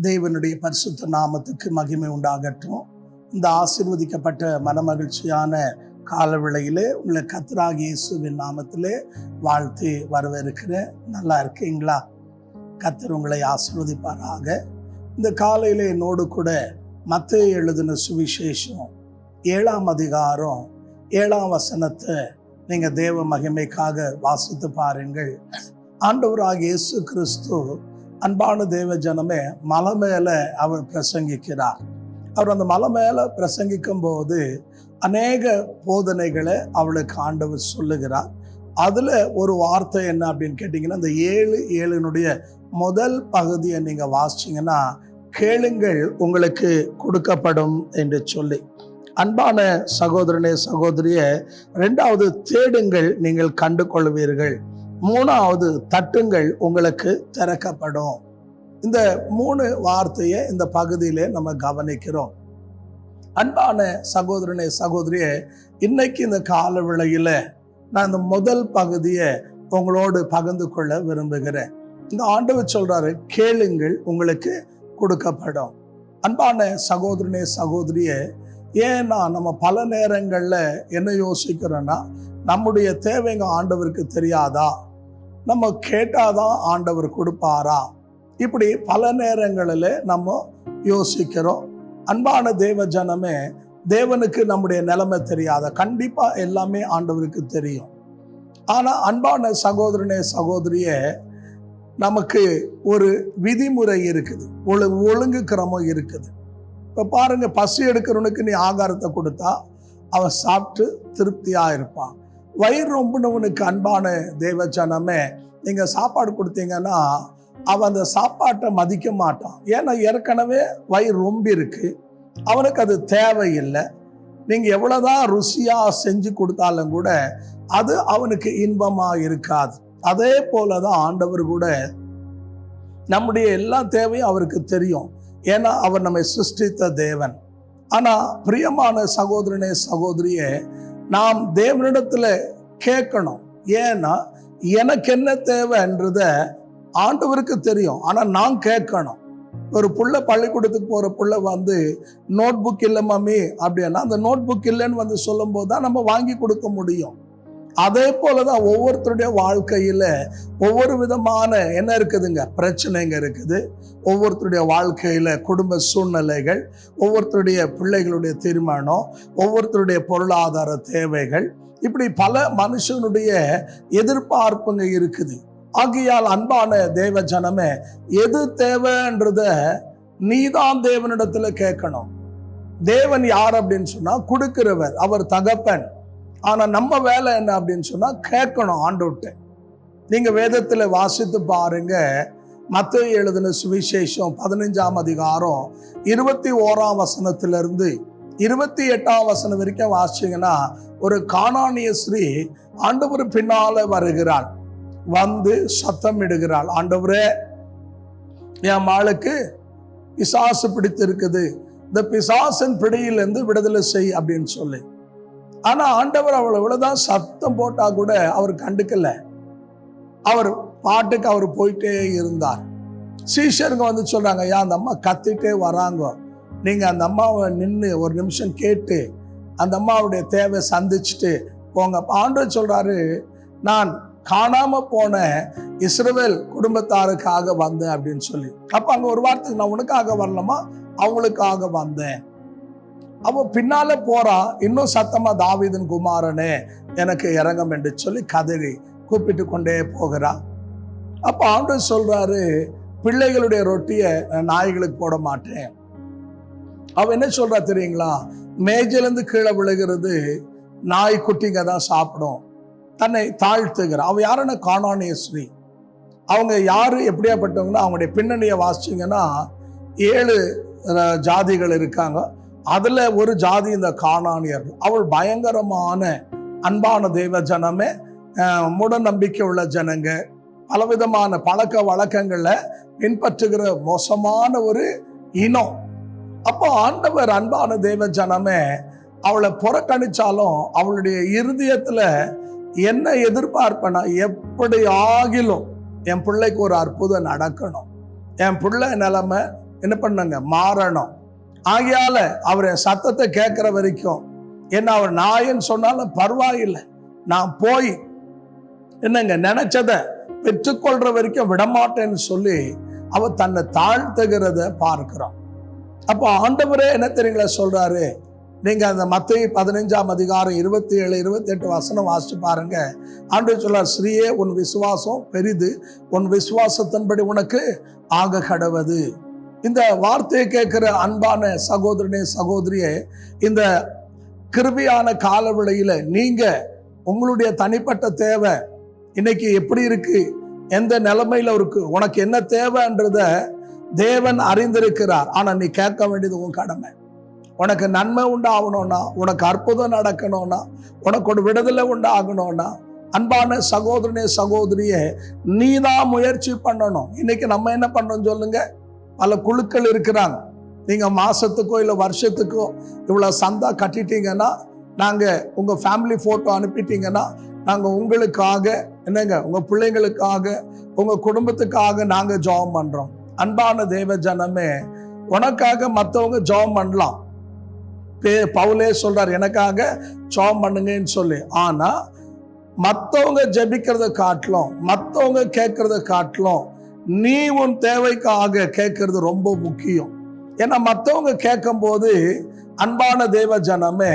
தேவனுடைய பரிசுத்த நாமத்துக்கு மகிமை உண்டாகட்டும். இந்த ஆசீர்வதிக்கப்பட்ட மனமகிழ்ச்சியான காலவேளையிலே உங்களை கர்த்தராகிய இயேசுவின் நாமத்திலே வாழ்த்தி வரவேற்கிறேன். நல்லா இருக்கீங்களா? கர்த்தர் உங்களை ஆசீர்வதிப்பாராக. இந்த காலையிலே என்னோடு கூட மத்தேயு எழுதின சுவிசேஷம் 7ஆம் அதிகாரம் 7ஆம் வசனத்தை நீங்க தேவ மகிமைக்காக வாசித்து பாருங்கள். ஆண்டவராகிய இயேசு கிறிஸ்து அன்பான தேவ ஜனமே மலை மேல அவர் பிரசங்கிக்கிறார். அவர் அந்த மலை மேல பிரசங்கிக்கும் போது அநேக போதனைகளை அவளுக்கு ஆண்டவர் சொல்லுகிறார். அதுல ஒரு வார்த்தை என்ன அப்படின்னு கேட்டீங்கன்னா, இந்த 7:7 முதல் பகுதியை நீங்க வாசிச்சீங்கன்னா, கேளுங்கள் உங்களுக்கு கொடுக்கப்படும் என்று சொல்லி. அன்பான சகோதரனே சகோதரியே, 2வது தேடுங்கள் நீங்கள் கண்டு கொள்வீர்கள், 3வது தட்டுங்கள் உங்களுக்கு திறக்கப்படும். இந்த 3 வார்த்தையை இந்த பகுதியிலே நம்ம கவனிக்கிறோம். அன்பான சகோதரனே சகோதரியே, இன்னைக்கு இந்த கால வேளையில நான் இந்த முதல் பகுதியை உங்களோடு பகிர்ந்து கொள்ள விரும்புகிறேன். இந்த ஆண்டவர் சொல்றாரு, கேளுங்கள் உங்களுக்கு கொடுக்கப்படும். அன்பான சகோதரனே சகோதரியே, ஏன்னா நம்ம பல நேரங்கள்ல என்ன யோசிக்கிறோன்னா, நம்முடைய தேவைங்க ஆண்டவருக்கு தெரியாதா, நம்ம கேட்டாதான் ஆண்டவர் கொடுப்பாரா, இப்படி பல நேரங்களில் நம்ம யோசிக்கிறோம். அன்பான தேவ ஜனமே, தேவனுக்கு நம்முடைய நிலைமை தெரியாத, கண்டிப்பா எல்லாமே ஆண்டவருக்கு தெரியும். ஆனா அன்பான சகோதரனே சகோதரியே, நமக்கு ஒரு விதிமுறை இருக்குது, ஒழுங்கு கிரமம் இருக்குது. இப்ப பாருங்க, பசி எடுக்கிறவனுக்கு நீ ஆகாரத்தை கொடுத்தா அவன் சாப்பிட்டு திருப்தியா இருப்பான். வயிறு ரொம்பினவனுக்கு அன்பான தேவ ஜனமே, நீங்க சாப்பாடு கொடுத்தீங்கன்னா அவன் அந்த சாப்பாட்டை மதிக்க மாட்டான். ஏன்னா ஏற்கனவே வயிறு ரொம்ப இருக்கு, அவனுக்கு அது தேவையில்லை. நீங்க எவ்வளவுதான் ருசியா செஞ்சு கொடுத்தாலும் கூட அது அவனுக்கு இன்பமா இருக்காது. அதே போலதான் ஆண்டவர் கூட நம்முடைய எல்லா தேவையும் அவருக்கு தெரியும். ஏன்னா அவர் நம்மை சிருஷ்டித்த தேவன். ஆனா பிரியமான சகோதரனே சகோதரியே, நாம் தேவனிடத்துல கேட்கணும். ஏன்னா எனக்கு என்ன தேவைன்றத ஆண்டவருக்கு தெரியும். ஆனா நான் கேட்கணும். ஒரு புள்ள பள்ளிக்கூடத்துக்கு போற புள்ள வந்து நோட் புக் இல்லை மம்மி அப்படின்னா, அந்த நோட் புக் இல்லைன்னு வந்து சொல்லும் போது தான் நம்ம வாங்கி கொடுக்க முடியும். அதே போலதான் ஒவ்வொருத்தருடைய வாழ்க்கையில ஒவ்வொரு விதமான என்ன இருக்குதுங்க, பிரச்சனைங்க இருக்குது. ஒவ்வொருத்தருடைய வாழ்க்கையில குடும்ப சூழ்நிலைகள், ஒவ்வொருத்தருடைய பிள்ளைகளுடைய தீர்மானம், ஒவ்வொருத்தருடைய பொருளாதார தேவைகள், இப்படி பல மனுஷனுடைய எதிர்பார்ப்புங்க இருக்குது. ஆகையால் அன்பான தேவ ஜனமே, எது தேவைன்றத நீதான் தேவனிடத்துல கேட்கணும். தேவன் யார் அப்படின்னு சொன்னா கொடுக்கிறவர், அவர் தகப்பன். ஆனா நம்ம வேலை என்ன அப்படின்னு சொன்னா கேட்கணும் ஆண்டவர்ட்ட. நீங்க வேதத்துல வாசித்து பாருங்க, மத்தேயு எழுதின சுவிசேஷம் 15ஆம் அதிகாரம் 21ஆம் வசனத்திலிருந்து 28ஆம் வசனம் வரைக்கும் வாசிச்சீங்கன்னா, ஒரு கானானிய ஸ்ரீ ஆண்டவர் பின்னால வருகிறாள், வந்து சத்தம் இடுகிறாள், ஆண்டவரே என் மாளுக்கு பிசாசு பிடித்து இருக்குது, இந்த பிசாசின் பிடியிலிருந்து விடுதலை செய் அப்படின்னு சொல்லி. ஆனா ஆண்டவர் அவளை இவ்வளவுதான் சத்தம் போட்டா கூட அவர் கண்டுக்கல. அவர் பாட்டுக்கு அவர் போயிட்டே இருந்தார். சீஷருங்க வந்து சொல்றாங்க, ஐயா அந்த அம்மா கத்திட்டே வராங்க, நீங்க அந்த அம்மாவை நின்று ஒரு நிமிஷம் கேட்டு அந்த அம்மாவுடைய தேவை சந்திச்சுட்டு போங்க. ஆண்டவர் சொல்றாரு, நான் காணாம போன இஸ்ரவேல் குடும்பத்தாருக்காக வந்தேன் அப்படின்னு சொல்லி. அப்ப அங்க ஒரு வார்த்தைக்கு, நான் உனக்காக வரலாமா, அவங்களுக்காக வந்தேன். அவ பின்னால போறா, இன்னும் சத்தமா, தாவீதின் குமாரனே எனக்கு இறங்கும் என்று சொல்லி கதறி கூப்பிட்டு கொண்டே போகிறா. அப்ப ஆண்டவர் சொல்றாரு, பிள்ளைகளுடைய ரொட்டியை நாய்களுக்கு போட மாட்டேன். அவ என்ன சொல்றா தெரியுங்களா, மேஜிலிருந்து கீழே விழுகிறது நாய் குட்டிங்க தான் சாப்பிடும். தன்னை தாழ்த்துகிற அவ யாருன்னா கானானிய ஸ்ரீ. அவங்க யாரு, எப்படியாப்பட்டவங்கன்னா, அவங்களுடைய பின்னணியை வாசிச்சிங்கன்னா 7 ஜாதிகள் இருக்காங்க. அதுல ஒரு ஜாதி இந்த கானானியர்கள். அவள் பயங்கரமான அன்பான தேவ ஜனமே, மூட நம்பிக்கை உள்ள ஜனங்க, பலவிதமான பழக்க வழக்கங்களை பின்பற்றுகிற மோசமான ஒரு இனம். அப்போ ஆண்டவர் அன்பான தேவ ஜனமே அவளை புறக்கணிச்சாலும் அவளுடைய இருதயத்துல என்ன எதிர்பார்ப்பனா, எப்படி ஆகிலும் என் பிள்ளைக்கு ஒரு அற்புதம் நடக்கணும், என் பிள்ளை நிலைமை என்ன பண்ணுங்க, மாறணும். ஆகையால அவர் சத்தத்தை கேட்கிற வரைக்கும், என்ன அவர் நாயன்னு சொன்னாலும் பரவாயில்லை, நான் போய் என்னங்க நினைச்சத பெற்றுக்கொள்ற வரைக்கும் விடமாட்டேன்னு சொல்லி அவர் தன்னை தாழ்த்துகிறத பார்க்கிறோம். அப்போ ஆண்டவரே என்ன தெரியுங்களா சொல்றாரு, நீங்க அந்த மத்தேயு 15ஆம் அதிகாரம் 27, 28 வசனம் வாசிச்சு பாருங்க. ஆண்டவர் சொல்றார், ஸ்ரீயே உன் விசுவாசம் பெரிது, உன் விசுவாசத்தின்படி உனக்கு ஆக கடவது. இந்த வார்த்தையை கேட்கிற அன்பான சகோதரனே சகோதரியே, இந்த கிருபையான காலவெளியில நீங்க உங்களுடைய தனிப்பட்ட தேவை இன்னைக்கு எப்படி இருக்கு, எந்த நிலைமையில இருக்கு, உனக்கு என்ன தேவைன்றத தேவன் அறிந்திருக்கிறார். ஆனா நீ கேட்க வேண்டியது உன் கடமை. உனக்கு நன்மை உண்டாகணும்னா, உனக்கு அற்புதம் நடக்கணும்னா, உனக்கு ஒரு விடுதலை உண்டாகணும்னா, அன்பான சகோதரனே சகோதரியே, நீ தான் முயற்சி பண்ணணும். இன்னைக்கு நம்ம என்ன பண்ணோம் சொல்லுங்க, பல குழுக்கள் இருக்கிறாங்க. நீங்க மாசத்துக்கோ இல்லை வருஷத்துக்கோ இவ்வளவு சந்தா கட்டிட்டீங்கன்னா, நாங்க உங்க ஃபேமிலி போட்டோ அனுப்பிட்டீங்கன்னா, நாங்க உங்களுக்காக என்னங்க, உங்க பிள்ளைங்களுக்காக, உங்க குடும்பத்துக்காக நாங்க ஜெபம் பண்றோம். அன்பான தேவ ஜனமே, உனக்காக மற்றவங்க ஜெபம் பண்ணலாம். பவுலே சொல்றார், எனக்காக ஜெபம் பண்ணுங்கன்னு சொல்லி. ஆனா மற்றவங்க ஜெபிக்கிறத காட்டிலும், மற்றவங்க கேட்கறத காட்டிலும் நீ உன் தேவைக்காக கேட்கறது ரொம்ப முக்கியம். ஏன்னா மற்றவங்க கேட்கும் போது அன்பான தேவ ஜனமே,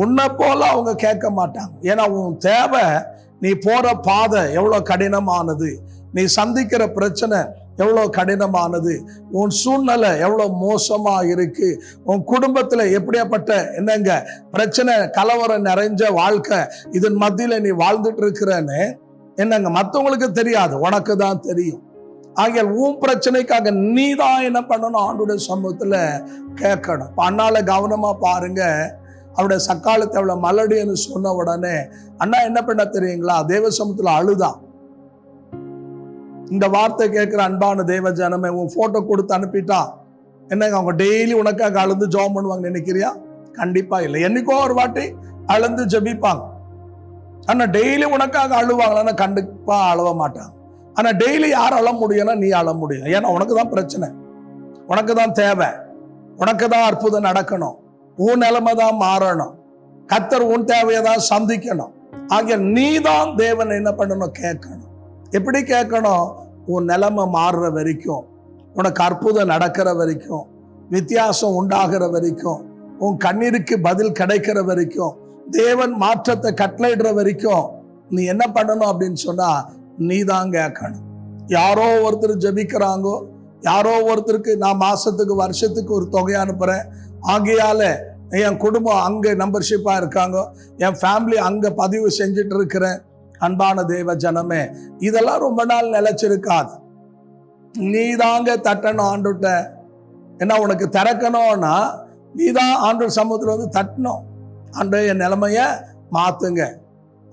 உன்னை போல அவங்க கேட்க மாட்டாங்க. ஏன்னா உன் தேவை, நீ போற பாதை எவ்வளவு கடினமானது, நீ சந்திக்கிற பிரச்சனை எவ்வளவு கடினமானது, உன் சூழ்நிலை எவ்வளவு மோசமா இருக்கு, உன் குடும்பத்துல எப்படியாப்பட்ட என்னங்க பிரச்சனை கலவரம் நிறைஞ்ச வாழ்க்கை இதன் மத்தியில நீ வாழ்ந்துட்டு இருக்கிறன்னு என்னங்க மற்றவங்களுக்கு தெரியாது, உனக்கு தான் தெரியும். ஆகிய உன் பிரச்சனைக்காக நீ தான் என்ன பண்ணணும், ஆண்டோட சமூகத்துல கேட்கணும். அண்ணால கவனமா பாருங்க. அவருடைய சக்காலத்தை அவளை மலடின்னு சொன்ன உடனே அண்ணா என்ன பண்ண தெரியுங்களா, தேவ சமூகத்துல அழுதான். இந்த வார்த்தை கேட்கிற அன்பான தேவ ஜனமே, உன் போட்டோ கொடுத்து அனுப்பிட்டா என்னங்க அவங்க டெய்லி உனக்காக அழுந்து ஜெபம் பண்ணுவாங்க நினைக்கிறியா? கண்டிப்பா இல்லை. என்னைக்கோ ஒரு வாட்டி அழுந்து ஜெபிப்பாங்க. ஆனா டெய்லி உனக்காக அழுவாங்களா? கண்டிப்பா அழுவ மாட்டாங்க. ஆனா டெய்லி யார் அழ முடியும்னா நீ அழ முடியும். ஏன்னா உனக்கு தான் பிரச்சனை, உனக்கு தான் தேவை, உனக்கு தான் அற்புதம் நடக்கணும், உன் நிலைமை தான் மாறணும், கர்த்தர் உன் தேவையை தான் சந்திக்கணும். ஆகிய நீ தான் தேவன் என்ன பண்ணணும், கேட்கணும். எப்படி கேட்கணும்? உன் நிலைமை மாறுற வரைக்கும், உனக்கு அற்புதம் நடக்கிற வரைக்கும், வித்தியாசம் உண்டாகிற வரைக்கும், உன் கண்ணீருக்கு பதில் கிடைக்கிற வரைக்கும், தேவன் மாற்றத்தை கட்டளையிடுற வரைக்கும் நீ என்ன பண்ணணும் அப்படின்னு சொன்னா நீ தான் கேட்கணும். யாரோ ஒருத்தர் ஜெபிக்கிறாங்கோ, யாரோ ஒருத்தருக்கு நான் மாசத்துக்கு வருஷத்துக்கு ஒரு தொகை அனுப்புறேன், ஆகையால என் குடும்பம் அங்க மெம்பர்ஷிப்பா இருக்காங்க, என் ஃபேமிலி அங்க பதிவு செஞ்சுட்டு இருக்கிறேன். அன்பான தேவ ஜனமே, இதெல்லாம் ரொம்ப நாள் நிலைச்சிருக்காது. நீ தாங்க தட்டணும் ஆண்டுட்ட. என்ன உனக்கு திறக்கணும்னா நீ தான் ஆண்டு சமூகத்தில் வந்து தட்டணும், ஆண்டு என் நிலைமைய மாத்துங்க.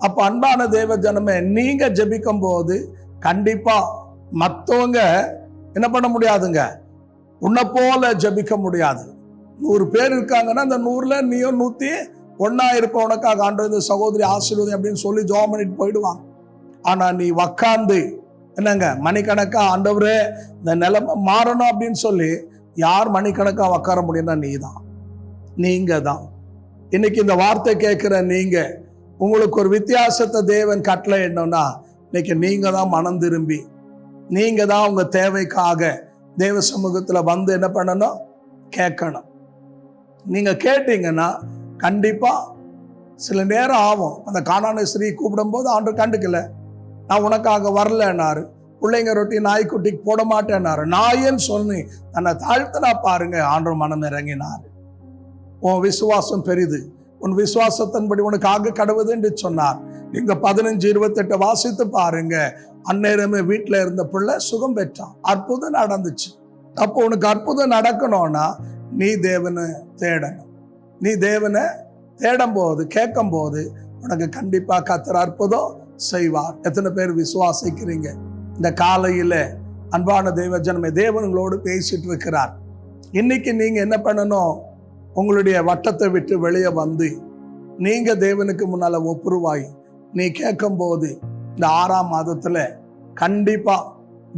அப்ப அன்பான தேவ ஜனமே, நீங்க ஜெபிக்கும் போது கண்டிப்பா மற்றவங்க என்ன பண்ண முடியாதுங்க, உன்னை போல ஜெபிக்க முடியாது. 100 பேர் இருக்காங்கன்னா அந்த 100ல நீயும் 101 இருப்ப. உனக்காக ஆண்டவர் சகோதரி ஆசீர்வாதம் அப்படின்னு சொல்லி ஜெபம் பண்ணிட்டு போயிடுவாங்க. ஆனா நீ உக்காந்து என்னங்க மணிக்கணக்கா ஆண்டவரே இந்த நிலைமை மாறணும் அப்படின்னு சொல்லி யார் மணிக்கணக்கா உக்கார முடியும்னா நீங்க தான். இன்னைக்கு இந்த வார்த்தை கேட்கிற நீங்க, உங்களுக்கு ஒரு வித்தியாசத்தை தேவன் கட்டளை என்னன்னா இன்னைக்கு நீங்க தான் மனம் திரும்பி, நீங்க தான் உங்க தேவைக்காக தேவ சமூகத்துல வந்து என்ன பண்ணணும், கேட்கணும். நீங்க கேட்டீங்கன்னா கண்டிப்பா சில நேரம் ஆகும். அந்த கானானை ஸ்திரீ கூப்பிடும் போது ஆண்டவர் கண்டுக்கல, நான் உனக்காக வரலன்னாரு. பிள்ளைங்க ரொட்டி நாய்க்குட்டிக்கு போட மாட்டேன்னாரு. நாயன்னு சொல்லி தன்னை தாழ்த்தினா பாருங்க, ஆண்டவர் மனம் இறங்கினாரு. உன் விசுவாசம் பெரிது, உன் விசுவாசத்தின்படி உனக்கு ஆக கடவுது என்று சொன்னார். நீங்க 15-28 வாசித்து பாருங்க. அந்நேரமே வீட்டுல இருந்த பிள்ளை சுகம் பெற்றான், அற்புதம் நடந்துச்சு. அப்போ உனக்கு அற்புதம் நடக்கணும்னா நீ தேவனை தேடணும். நீ தேவனை தேடும் போது, கேட்கும் போது உனக்கு கண்டிப்பா கர்த்தர் அற்புதம் செய்வார். எத்தனை பேர் விசுவாசிக்கிறீங்க? இந்த காலையில அன்பான தேவ ஜனமே, தேவன் உங்களோடு பேசிட்டு இருக்கிறார். இன்னைக்கு நீங்க என்ன பண்ணணும், உங்களுடைய வட்டத்தை விட்டு வெளியே வந்து நீங்க தேவனுக்கு முன்னால ஒப்புருவாய் நீ கேட்கும் போது இந்த 6ஆம் மாதத்துல கண்டிப்பா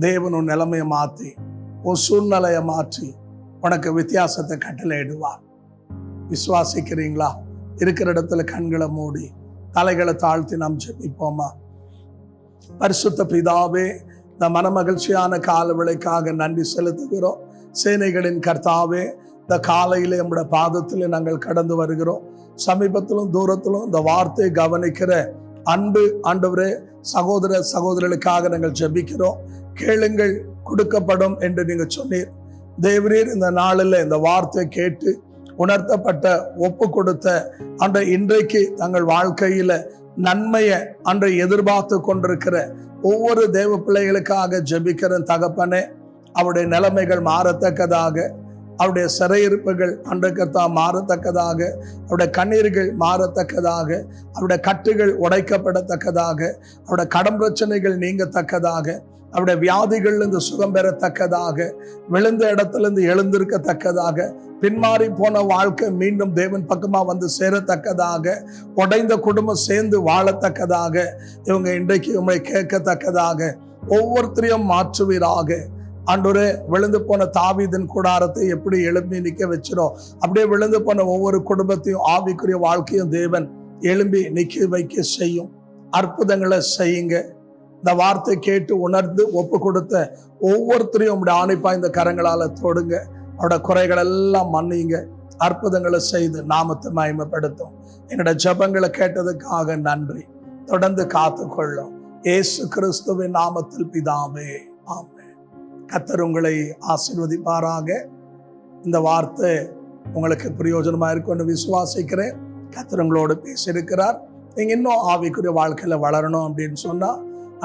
தேவன் உன் நிலைமையை மாற்றி, உன் சூழ்நிலையை மாற்றி உனக்கு வித்தியாசத்தை கட்டளையிடுவார். விசுவாசிக்கிறீங்களா? இருக்கிற இடத்துல கண்களை மூடி தலைகளை தாழ்த்தி நாம் ஜெபிப்போமா? பரிசுத்த பிதாவே, இந்த மனமகிழ்ச்சியான கால விளைக்காக நன்றி செலுத்துகிறோம். சேனைகளின் கர்த்தாவே, இந்த காலையிலே நம்முடைய பாதத்திலே நாங்கள் கடந்து வருகிறோம். சமீபத்திலும் தூரத்திலும் இந்த வார்த்தையை கவனிக்கிற அன்பு ஆண்டவரே சகோதர சகோதரர்களுக்காக நாங்கள் ஜெபிக்கிறோம். கேளுங்கள் கொடுக்கப்படும் என்று நீங்க சொன்னீர். தேவரீர் இந்த நாளில் இந்த வார்த்தை கேட்டு உணர்த்தப்பட்ட ஒப்பு கொடுத்த அன்றை இன்றைக்கு தங்கள் வாழ்க்கையில நன்மையை அன்றை எதிர்பார்த்து கொண்டிருக்கிற ஒவ்வொரு தேவ பிள்ளைகளுக்காக ஜெபிக்கிற தகப்பனே, அவருடைய நிலைமைகள் மாறத்தக்கதாக, அவருடைய சிறையிருப்புகள் அன்றைக்கத்தா மாறத்தக்கதாக, அவருடைய கண்ணீர்கள் மாறத்தக்கதாக, அவருடைய கட்டுகள் உடைக்கப்படத்தக்கதாக, அவருடைய கடன் பிரச்சனைகள் நீங்கத்தக்கதாக, அவருடைய வியாதிகள்லேருந்து சுகம் பெறத்தக்கதாக, விழுந்த இடத்துலேருந்து எழுந்திருக்கத்தக்கதாக, பின்மாறி போன வாழ்க்கை மீண்டும் தேவன் பக்கமாக வந்து சேரத்தக்கதாக, உடைந்த குடும்பம் சேர்ந்து வாழத்தக்கதாக, இவங்க இன்றைக்கு உண்மை கேட்கத்தக்கதாக ஒவ்வொருத்தரையும் மாற்றுவீராக. ஆண்டவரே, விழுந்து போன தாவீதின் கூடாரத்தை எப்படி எழுப்பி நிற்க வச்சிரும், அப்படியே விழுந்து போன ஒவ்வொரு குடும்பத்தையும் ஆவிக்குரிய வாழ்க்கையும் தேவன் எழும்பி நிற்க வைக்க செய்யும். அற்புதங்களை செய்யுங்க. இந்த வார்த்தை கேட்டு உணர்ந்து ஒப்பு கொடுத்த ஒவ்வொருத்தரையும் உங்களுடைய ஆணைப்பா இந்த கரங்களால தொடுங்க. அவரோட குறைகள் எல்லாம் மன்னிங்க. அற்புதங்களை செய்து நாமத்தை மகிமைப்படுத்தும். என்னோட ஜெபங்களை கேட்டதுக்காக நன்றி. தொடர்ந்து காத்துக்கொள்ளும். இயேசு கிறிஸ்துவின் நாமத்தில் பிதாவே, ஆமென். கர்த்தர் உங்களை ஆசீர்வதிப்பாராக. இந்த வார்த்தை உங்களுக்கு பிரயோஜனமா இருக்கும்னு விசுவாசிக்கிறேன். கர்த்தர் உங்களோடு பேசியிருக்கிறார். நீங்க இன்னும் ஆவிக்குரிய வாழ்க்கையில வளரணும் அப்படின்னு சொன்னா,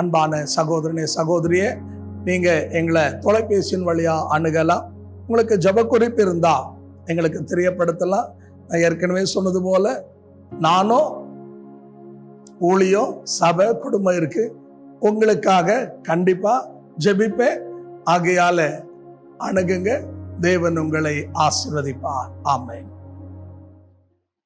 அன்பான சகோதரனே சகோதரியே, நீங்க எங்களை தொலைபேசியின் வழியா அணுகலாம். உங்களுக்கு ஜெப குறிப்பு இருந்தா எங்களுக்கு தெரியப்படுத்தலாம். நான் ஏற்கனவே சொன்னது போல நானும் ஊழியம் சபை குடும்பம் இருக்கு, உங்களுக்காக கண்டிப்பா ஜெபிப்பேன். ஆகையால அணுகுங்க. தேவன் உங்களை ஆசீர்வதிப்பார். ஆமென்.